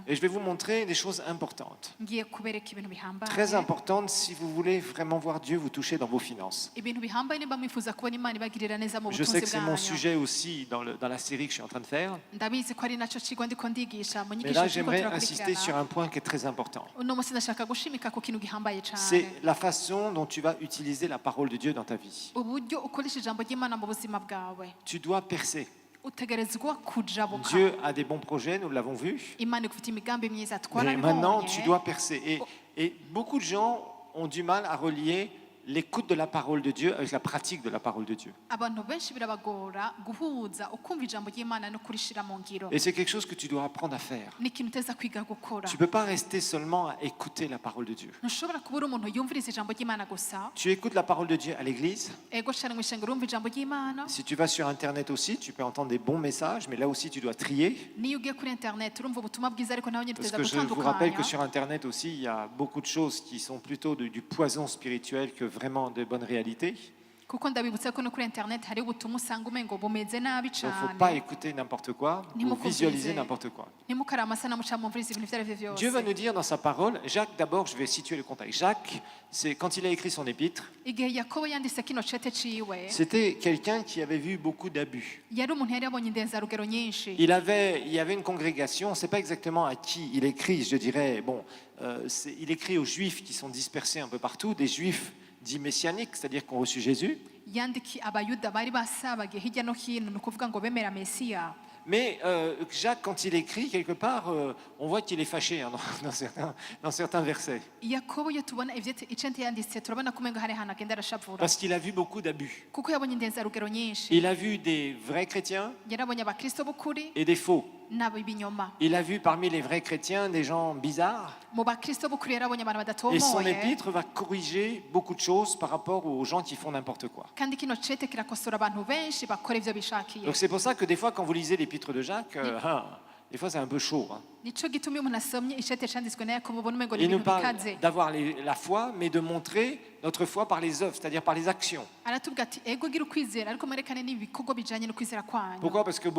Et je vais vous montrer des choses importantes. ngiye kubereka ibintu bihambaye Très importantes si vous voulez vraiment voir Dieu vous toucher dans vos finances. ibintu bihambaye nimba mwifuza kubona Imana ibagirira neza mu Je sais que butunzi c'est mon bwanyu sujet aussi dans la série que je suis en train de faire. ndabizi ko ari nacyo kigo ndiko ndigisha mu Mais nyigisho là, turiko j'aimerais insister sur turakurikirana un point qui est très important. uno munsi ndashaka gushimika ku kintu gihambaye cyane C'est la façon dont tu vas utiliser la parole de Dieu dans ta vie. uburyo ukoresha ijambo ry'Imana mu buzima bwawe Tu dois percer. utegerezwa kujabuka Dieu a des bons projets, nous l'avons vu. Imana ifite imigambi myiza Mais maintenant, tu twarabibonye dois percer. Et beaucoup de gens ont du mal à relier l'écoute de la parole de Dieu avec la pratique de la parole de Dieu. abantu benshi birabagora guhuza ukumva ijambo ry'Imana no kurishira mu ngiro Et c'est quelque chose que tu dois apprendre à faire. ni ikintu uteza kwiga gukora Tu ne peux pas rester seulement à écouter la parole de Dieu. ntushobora kuba uri umuntu yumviriza ijambo ry'Imana gusa Tu écoutes la parole de Dieu à l'église. ego cyane mu ishengero urumva ijambo ry'Imana Si tu vas sur Internet aussi, tu peux entendre des bons messages, mais là aussi, tu dois trier. niyo ugiye kuri internet urumva ubutumwa bwiza ariko nawe nyine Parce uteza que je vous rappelle que gutandukanya sur Internet aussi, il y a beaucoup de choses qui sont plutôt du poison spirituel que vraiment de bonnes réalités. kuko ndabibutsa ko no kuri internet hari ubutumwa usanga umengo bumeze nabi Donc, il ne faut pas cyane écouter n'importe quoi ou Ntimukumvirize. visualiser n'importe quoi. ntimukare amasanamu cyangwa mumvirize ibintu ibyo ari byo Dieu va byose nous dire dans sa parole, Jacques, d'abord, je vais situer le contexte. Jacques, c'est quand il a écrit son épître, igihe yakobo yanditse kino cete ciwe c'était quelqu'un qui avait vu beaucoup d'abus. yari umuntu yari yabonye indenzarugero nyinshi Il y avait une congrégation, on ne sait pas exactement à qui il écrit, je dirais, bon, il écrit aux juifs qui sont dispersés un peu partout, des juifs dits messianiques, c'est-à-dire qui ont reçu Jésus. yandiki abayuda bari basabagiye hirya no hino ni ukuvuga ngo bemera mesiya Mais Jacques, quand il écrit, quelque part, on voit qu'il est fâché hein, dans certains versets. yakobo iyo tubona ivyo icente yanditse turabona ko umengo hari ahantu agenda arashavura Parce qu'il a vu beaucoup d'abus. kuko yabonye indenzarugero nyinshi Il a vu des vrais chrétiens yarabonye abakristo b'ukuri et des faux. n'ab'ibinyoma Il a vu parmi les vrais chrétiens des gens bizarres. mu bakristo b'ukuri yarabonye abantu Et son badatomoye épître va corriger beaucoup de choses par rapport aux gens qui font n'importe quoi. kandi kino cete kirakosora abantu benshi bakora ivyo bishakiye Donc c'est pour ça que des fois, quand vous lisez l'épître de Jacques, des fois c'est un peu chaud. Hein. nico gituma iyo umuntu asomye icete canditswe na yakobo ubona umengo ni Il nous ibintu parle bikaze d'avoir la foi, mais de montrer notre foi par les œuvres, c'est-à-dire par les actions. aratubwira ati ego gira ukwizera ariko mwerekane n'ibikorwa bijanye no kwizera kwanyu Pourquoi? Parce que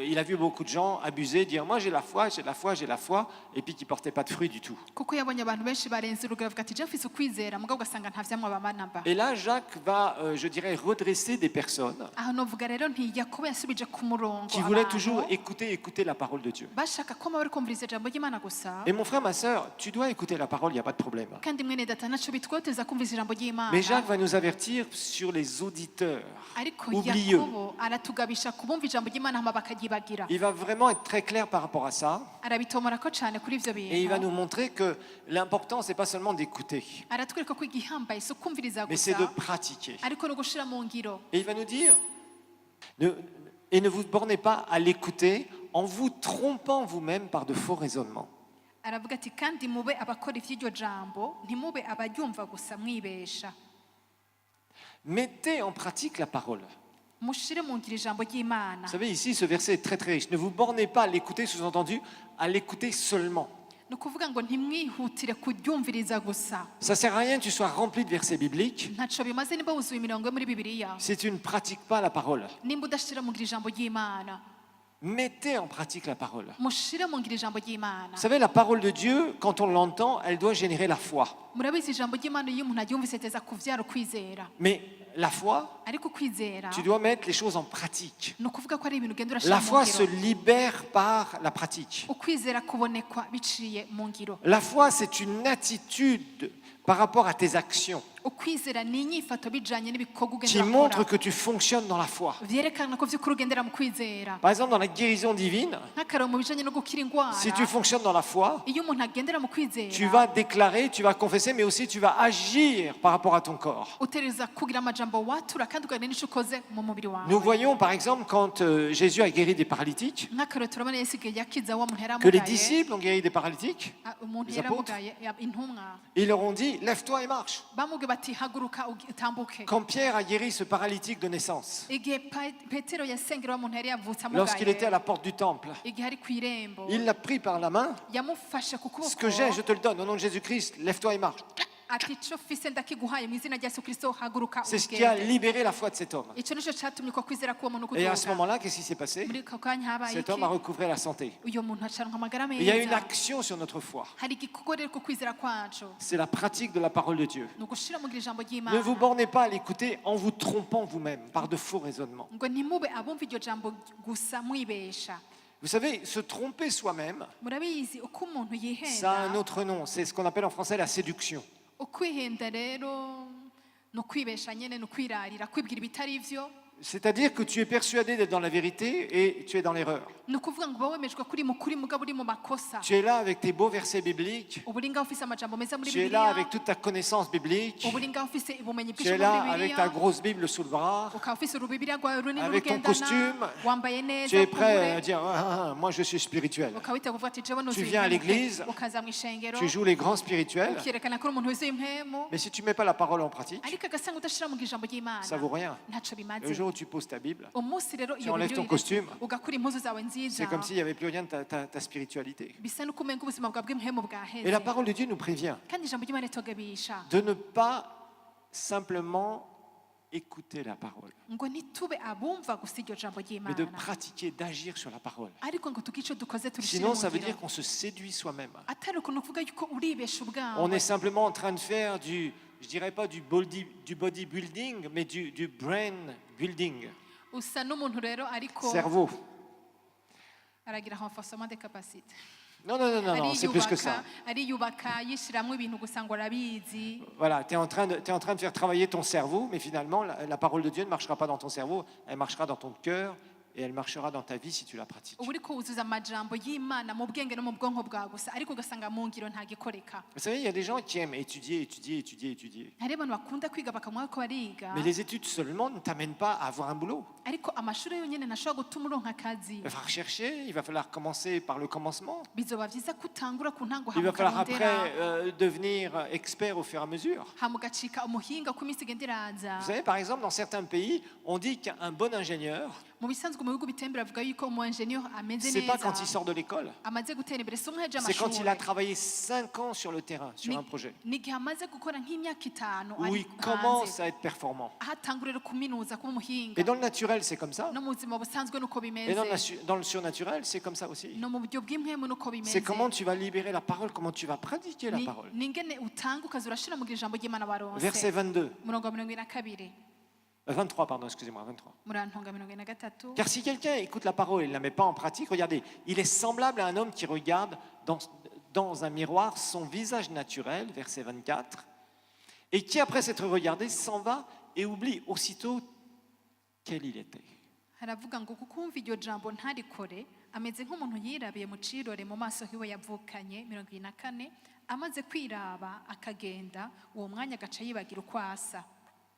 il a vu beaucoup de gens abuser, dire moi j'ai la foi, j'ai la foi, j'ai la foi, et puis qui ne portaient pas de fruits du tout. kuko yabonye abantu benshi barenze urugero avuga ati je mfise ukwizera mugabo ugasanga nta vyamwa bamanamba Et là, Jacques va, je dirais, redresser des personnes aho novuga rero nti yakobo yasubije ku murongo qui voulaient abantu toujours écouter la parole de Dieu. bashaka ko bari kumviriza ijambo ry'Imana gusa Et mon frère, ma sœur, tu dois écouter la parole, il n'y a pas de problème. kandi mwene data naco bitwoteza kumviriza ijambo ry'Imana Mais Jacques va nous avertir sur les auditeurs ariko oublieux. yakobo aratugabisha kubumva ijambo ry'Imana hama bakagyibagira Il va vraiment être très clair par rapport à ça. arabitomora ko cane kuri ivyo Et il va bintu nous montrer que l'important, c'est pas seulement d'écouter, aratwereka ko igihambaye si ukumviriza mais c'est gusa de pratiquer. ariko no gushira mu ngiro Et il va nous dire, et ne vous bornez pas à l'écouter en vous trompant vous-même par de faux raisonnements. aravuga ati kandi mube abakora ivy'iryo jambo ntimube abaryumva gusa mwibesha Mettez en pratique la parole. mushire mu ngiro ijambo ry'Imana Vous savez, ici, ce verset est très très riche. Ne vous bornez pas à l'écouter, sous-entendu, à l'écouter seulement. ni ukuvuga ngo ntimwihutire kuryumviriza gusa Ça sert à rien que tu sois rempli de versets bibliques ntaco bimaze nimba wuzuye imirongo yo muri bibiliya si tu ne pratiques pas la parole. nimba udashira mu ngiro ijambo ry'Imana Mettez en pratique la parole. mushire mu ngiro ijambo ry'Imana Vous savez, la parole de Dieu, quand on l'entend, elle doit générer la foi. murabizi ijambo ry'Imana iyo umuntu aryumvise teza kuvyara ukwizera Mais la foi, ariko ukwizera tu dois mettre les choses en pratique. ni ukuvuga ko ari ibintu ugenda urashira La mu foi se ngiro libère par la pratique. ukwizera kubonekwa biciye mu ngiro La foi, c'est une attitude par rapport à tes actions ukwizera ni inyifato bijanye n'ibikorwa qui ugenda montre urakora que tu fonctionnes dans la foi. vyerekana ko vy'ukuri ugendera mu kwizera Par exemple, dans la guérison divine, nk'akararo mu bijanye no gukira indwara si tu fonctionnes dans la foi, iyo umuntu agendera mu tu kwizera vas déclarer, tu vas confesser, mais aussi tu vas agir par rapport à ton corps. utereza kugira amajambo watura kandi ukagira n'ico ukoze mu mubiri wawe Nous voyons par exemple quand Jésus a guéri des paralytiques, nk'akararo turabona yesu igihe yakiza wa muntu yari que les amugaye disciples ont guéri des paralytiques, umuntu les yari apôtres. amugaye intumwa Ils leur ont dit, lève-toi et marche. bamubwiye bati haguruka utambuke Quand Pierre a guéri ce paralytique de naissance, igihe petero yasengera wa muntu yari yavutse lorsqu'il était à amugaye la porte du temple, igihe ari kw'irembo il l'a pris par la main. yamufashe ku Ce kuboko que j'ai, je te le donne. Au nom de Jésus-Christ, lève-toi et marche. ati ico mfise ndakiguhaye mu izina rya Yesu Kristo haguruka C'est ce qui a ugende libéré la foi de cet homme. ico nico catumye uko kwizera k'uwo muntu Et à ce kuduga moment-là, qu'est-ce qui s'est passé? muri ako kanya habaye Cet iki homme a recouvré la santé. uyo muntu acaronka amagara Il y a une meza action sur notre foi. hari igikorwa rero ku kwizera kwacu C'est la pratique de la parole de Dieu. ni ugushira mu ijambo Ne ry'Imana vous bornez pas à l'écouter en vous trompant vous-même par de faux raisonnements. ngo ntimube abumva iryo jambo gusa mwibesha Vous savez, se tromper soi-même, murabizi uko umuntu ça a un yihenda autre nom. C'est ce qu'on appelle en français la séduction. ukwihenda rero ni ukwibesha nyene ni ukwirarira kwibwira ibitari ivyo C'est-à-dire que tu es persuadé d'être dans la vérité et tu es dans l'erreur. ni ukuvuga ngo uba wemejwe kuri mukuri mugabo uri mu makosa Tu es là avec tes beaux versets bibliques. uba uri ngaho ufise amajambo meza muri Tu es là bibiliya avec toute ta connaissance biblique. uba uri ngaho ufise ubumenyi Tu bwinshi es muri là avec ta bibiliya grosse Bible sous le bras. ukaba ufise urubibiriya rwawe runini Avec ton rugendana costume. wambaye Tu neza es prêt à ukubure dire moi je suis spirituel. ukaba witeguye kuvuga ati jewe nuzuye viens à impwemu l'église. ukaza mu ishengero Tu joues les grands spirituels. ukerekana ko uri umuntu wuzuye impwemu Mais si tu ne mets pas la parole en pratique, ariko agasanga udashira mu ijambo ry'Imana ça vaut rien. ntaco bimaze Le jour où tu poses ta Bible, umunsi rero Tu iyo enlèves ton Bibiliya costume. ugakura impuzu zawe nziza c'est comme s'il n'y avait plus rien de ta spiritualité. bisa n'uko umenga ubuzima bwawe bw'impwemu Et bwaheze la parole de Dieu nous prévient kandi ijambo ry'Imana ritugabisha de ne pas simplement écouter la parole, ngo ntitube abumva gusa iryo jambo mais de ry'Imana pratiquer, d'agir sur la parole. ariko ngo tugira ico dukoze turishire Sinon, mu ça veut ngiro dire qu'on se séduit soi-même. atari ukuntu uvuga yuko uribesha On ubwawe est simplement en train de faire je dirais pas du bodybuilding, mais du brain building, usa n'umuntu rero ariko cerveau. aragira renforcement des capacités Non, non, non, non, non, c'est plus que ça. ariyubaka yishiramwo ibintu gusa ngo arabizi Voilà, tu es en train de faire travailler ton cerveau, mais finalement, la parole de Dieu ne marchera pas dans ton cerveau, elle marchera dans ton cœur et elle marchera dans ta vie si tu la pratiques. uba uriko wuzuza amajambo y'Imana mu bwenge no mu bwonko bwawe gusa ariko ugasanga mu ngiro ntagikoreka Vous savez, il y a des gens qui aiment étudier. hari abantu bakunda kwiga bakamwa ko bariga Mais les études seulement ne t'amènent pas à avoir un boulot. ariko amashuri yonyene ntashobora gutuma uronka akazi Il va falloir chercher, il va falloir commencer par le commencement. bizoba vyiza ko utangura ku ntango Il va hama falloir ukarondera après devenir expert au fur et à mesure. hama ugacika umuhinga uko iminsi igenda iraza Vous savez, par exemple, dans certains pays, on dit qu'un bon ingénieur, mu bisanzwe mu bihugu bitembera bavuga yuko umu engineer ameze c'est pas neza quand il sort de l'école, amaze gutera imbere si umwe yaje c'est quand il a amashuri travaillé 5 ans sur le terrain, sur un projet, ni igihe amaze gukora nk'imyaka itanu où il commence à être performant. aho atangurira kuminuza kuba umuhinga Et dans le naturel, c'est comme ça. no mu buzima busanzwe nuko Et bimeze dans le surnaturel, c'est comme ça aussi. no mu buryo bw'impwemu nuko C'est bimeze comment tu vas libérer la parole, comment tu vas pratiquer la parole. ni ingene utanga ukaza urashira mu ijambo ry'Imana Verset waronse 22, murongo wa 22 23, pardon, excusez-moi, 23. murantunga 23 Car si quelqu'un écoute la parole et ne la met pas en pratique, regardez, il est semblable à un homme qui regarde dans un miroir son visage naturel, verset 24, et qui, après s'être regardé, s'en va et oublie aussitôt quel il était. haravuga ngo kukumva iryo jambo ntarikore ameze nk'umuntu yirabiye mu cirore mu maso hiwe yavukanye 24 amaze kwiraba akagenda uwo mwanya agaca yibagira uko asa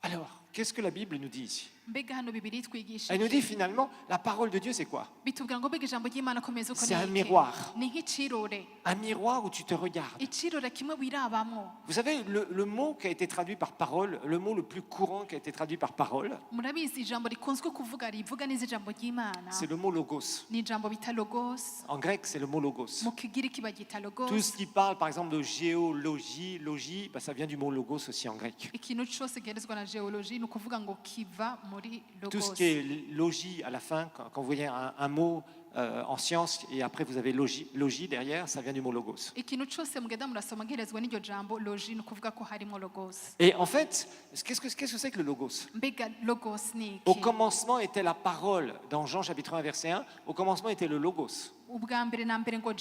Alors, qu'est-ce que la Bible nous dit ici? mbega hano bibiri twigisha Elle nous dit finalement, la parole de Dieu, c'est quoi? bitubwira ngo mbega ijambo ry'Imana komeza uko C'est un ni iki? miroir. ni nk'icirore Un miroir où tu te regardes. icirore kimwe wirabamwo Vous savez, le mot qui a été traduit par parole, le mot le plus courant qui a été traduit par parole, murabizi ijambo rikunzwe kuvuga rivuga neza ijambo ry'Imana c'est le mot logos. ni ijambo bita logos En grec, c'est le mot logos. mu kigiriki baryita logos Tout ce qui parle, par exemple, de géologie, ça vient du mot logos aussi en grec. ikintu cyose giherezwa na geologie ni ukuvuga ngo kiva muri Tout ce logos qui est logie à la fin, quand vous voyez un mot en science et après vous avez logie derrière, ça vient du mot logos. ikintu cyose mugenda murasoma giherezwa n'iryo jambo logie ni ukuvuga ko harimo logos Et en fait, qu'est-ce que c'est que le logos? mbega logos ni Au iki commencement était la parole. Dans Jean chapitre 1 verset 1, au commencement était le logos. ubwa mbere na mbere ngo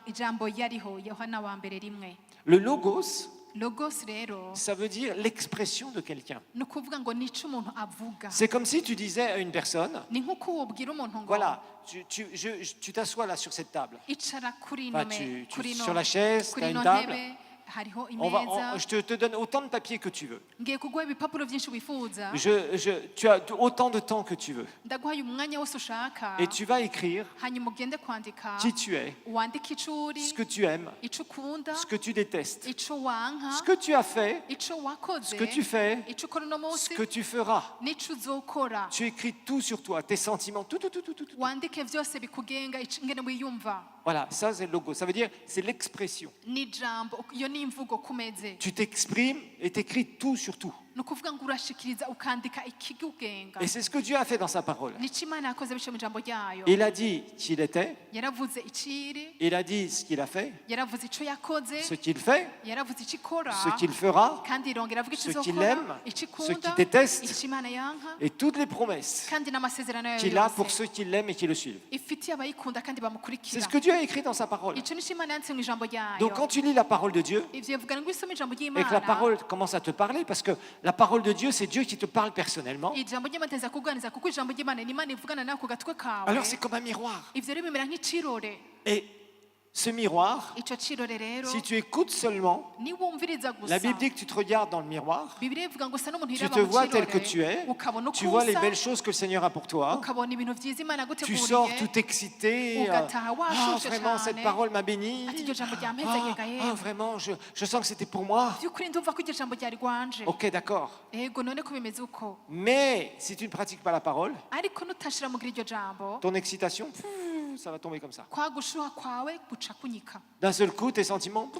ijambo yariho yohana wa mbere rimwe Le logos, logos rero ça veut dire l'expression de quelqu'un. ni ukuvuga ngo ni ico umuntu avuga C'est comme si tu disais à une personne, ni nk'uko wobwira umuntu ngo voilà, tu t'assois là sur cette table. icara kuri ino Enfin, me- kuri ino- sur la chaise, tu kuri as ino une table. ntebe hariho On va, imeza je te donne autant de papier que tu veux. ngiye kuguha ibipapuro byinshi wifuza Tu as autant de temps que tu veux. ndaguhaye umwanya wose ushaka Et tu vas écrire hanyuma ugende kwandika qui tu es, wandike ico uri ce que tu aimes, ico ukunda ce que tu détestes, ico wanka ce que tu as fait, ico wakoze ce que tu fais, ico ukora uno ce munsi que tu feras. n'ico uzokora Tu écris tout sur toi, tes sentiments, tout. wandike vyose bikugenga ingene wiyumva Voilà, ça c'est le logo. Ça veut dire, c'est l'expression. ni ijambo iyo ni n'imvugo kumeze Tu t'exprimes et t'écris tout sur tout. ni ukuvuga ngo urashikiriza ukandika ikigugenga Et c'est ce que Dieu a fait dans sa parole. nico imana yakoze bice mu ijambo ryayo Il a dit qui il était, yaravuze iciri il a dit ce qu'il a fait, yaravuze ico yakoze ce qu'il fait, yaravuze ico ikora ce qu'il fera, kandi irongera avuga ce ico qu'il izokora aime, ico ce ikunda qu'il déteste, ico imana yanka et toutes les promesses kandi n'amasezerano yayo qu'il a pour yose ceux qui l'aiment et qui le suivent. ifitiye abayikunda kandi C'est bamukurikira ce que Dieu a écrit dans sa parole. ico nico imana yanditse mu ijambo ryayo Donc quand tu lis la parole de Dieu ivyo bivuga ngo isome ijambo et que la ry'imana parole commence à te parler, parce que la parole de Dieu, c'est Dieu qui te parle personnellement, ijambo ry'imana teza kuganiriza kuko ijambo ry'imana ni imana ivugana nawe ku gatwe kawe alors c'est comme un miroir. ivyo rero bimera nk'icirore Et ce miroir, ico cirore rero si tu écoutes seulement, niwumviriza gusa la Bible dit que tu te regardes dans le miroir, bibiliya ivuga ngo usa n'umuntu tu yiraba te mu vois tel que tu cirore es, ukabona tu uko vois les usa belles choses que le Seigneur a pour toi, ukabona ibintu vyiza imana tu sors yaguteguriye tout excité, ugataha washushe vraiment cyane cette parole m'a béni, ati iryo jambo ryampezagega yewe vraiment je sens que c'était pour moi. vy'ukuri ndumva ko iryo jambo ryari rwanje Ok, d'accord. ego none ko bimeze uko Mais si tu ne pratiques pas la parole, ariko nutashira mugira iryo jambo ton excitation, ça va tomber comme ça. kwa gushuha kwawe guca kunyika D'un seul coup, tes sentiments,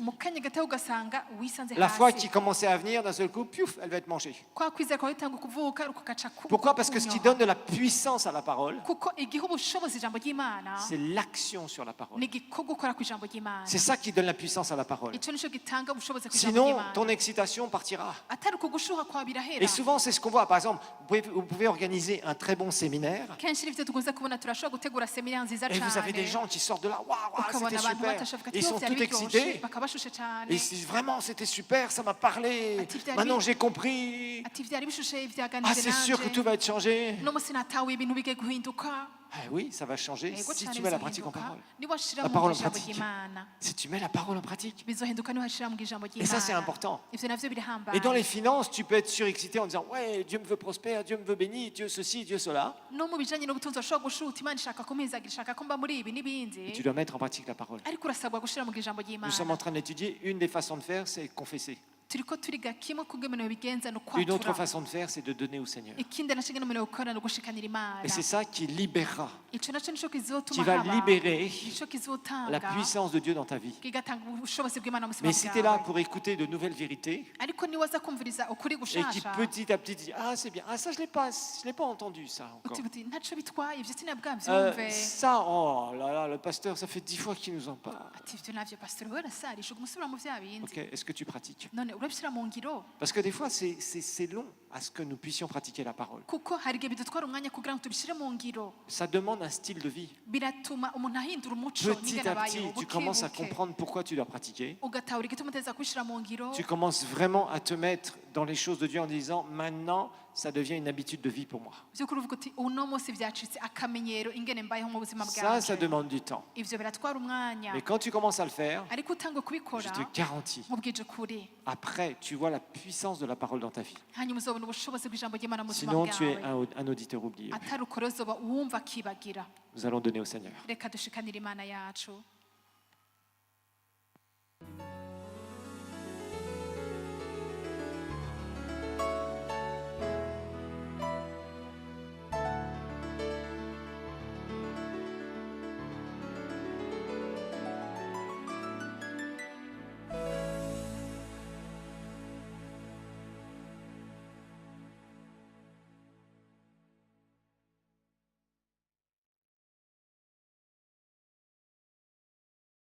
mu kanya gato ugasanga wisanze la foi hasi qui commençait à venir, d'un seul coup, piouf, elle va être mangée. kwa kwizera kwawe gutanga kuvuka kugaca Pourquoi? Parce que ce qui donne de la puissance à la parole, kuko igiha ubushobozi ijambo ry'imana c'est l'action sur la parole. ni igikorwa ukora ku ijambo ry'imana C'est ça qui donne la puissance à la parole. ico nico gitanga ubushobozi ku ijambo Sinon, ry'imana ton excitation partira. atari uko gushuha kwawe birahera Et souvent, c'est ce qu'on voit. Par exemple, vous pouvez organiser un très bon séminaire kenshi nivyo tukunze kubona turashobora gutegura seminari nziza et vous avez des cane gens qui sortent de là, waouh, waouh, ukabona c'était abantu super. batashoboka ati Ils yo sont vyari tout biryoshe excités. bakaba bashushe cane Et ils se disent vraiment, c'était super, ça m'a parlé. Ati vyari Maintenant, bi- j'ai compris. ati vyari bishushe Ah, vyaganije c'est sûr que tout nanje va être changé. no musi natawe ibintu bigiye guhinduka Ah oui, ça va changer ego si cane tu mets la pratique en bizohinduka parole. niwashira La mu parole en ijambo pratique. ry'imana Si tu mets la parole en pratique. bizohinduka niwashira mu ijambo Et ça, c'est ry'imana important. ivyo navyo birahambaye Et dans les finances, tu peux être surexcité en disant, ouais, Dieu me veut prospère, Dieu me veut béni, Dieu ceci, Dieu cela. no mu bijanye n'ubutunzi washobora gushuta imana ishaka kumpezagira ishaka ko mba muri ibi Et n'ibindi tu dois mettre en pratique la parole. ariko urasabwa gushira mu ijambo Nous ry'imana sommes en train d'étudier. Une des façons de faire, c'est confesser. turiko turiga kimwe kubwo ibintu bigenza ni Une autre ukwatura façon de faire, c'est de donner au Seigneur. ikindi nacyo ngene umuntu gukora ni ugushikanira imana Et c'est ça qui libérera, ico naco nico qui kizotuma va haba libérer nico la kizotanga puissance de Dieu dans ta vie. kigatanga ubushobozi bw'imana mu buzima Mais si tu es là bwawe pour écouter de nouvelles vérités ariko niwaza kumviriza ukuri et qui gushasha petit à petit dit, ah c'est bien, ah ça je l'ai pas entendu ça encore. uti uti ntaco bitwaye ivyo sinabwavyumve Ça, oh là là, le pasteur, ça fait 10 fois qu'il nous en parle. ati ivyo navyo pastor we arasarisha umusubira mu vya bindi Ok, est-ce que tu pratiques? none urabishira mu ngiro Parce que des fois, c'est long à ce que nous puissions pratiquer la parole. kuko hari igihe bidutwara umwanya kugira ngo tubishire mu ngiro Ça demande un style de vie. biratuma umuntu ahindura umuco Petit n'ingene à petit, abayeho tu commences à buke buke comprendre pourquoi tu dois pratiquer. ugatahura igituma uteza kubishira mu ngiro Tu commences vraiment à te mettre dans les choses de Dieu en disant, maintenant, ça devient une habitude de vie pour moi. vy'ukuri uvuga uti uno munsi vyacitse akamenyero ingene mbayeho mu buzima Ça bwanje demande du temps. ivyo biratwara umwanya Mais quand tu commences à le faire, ariko utangwe je kubikora te garantis, mubwije ukuri après, tu vois la puissance de la parole dans ta vie. hanyuma uzobona ubushobozi bw'ijambo ry'imana mu buzima Sinon, tu es bwawe un auditeur oublié. atari ukore uzoba uwumva akibagira Nous allons donner au Seigneur. reka dushikanire imana yacu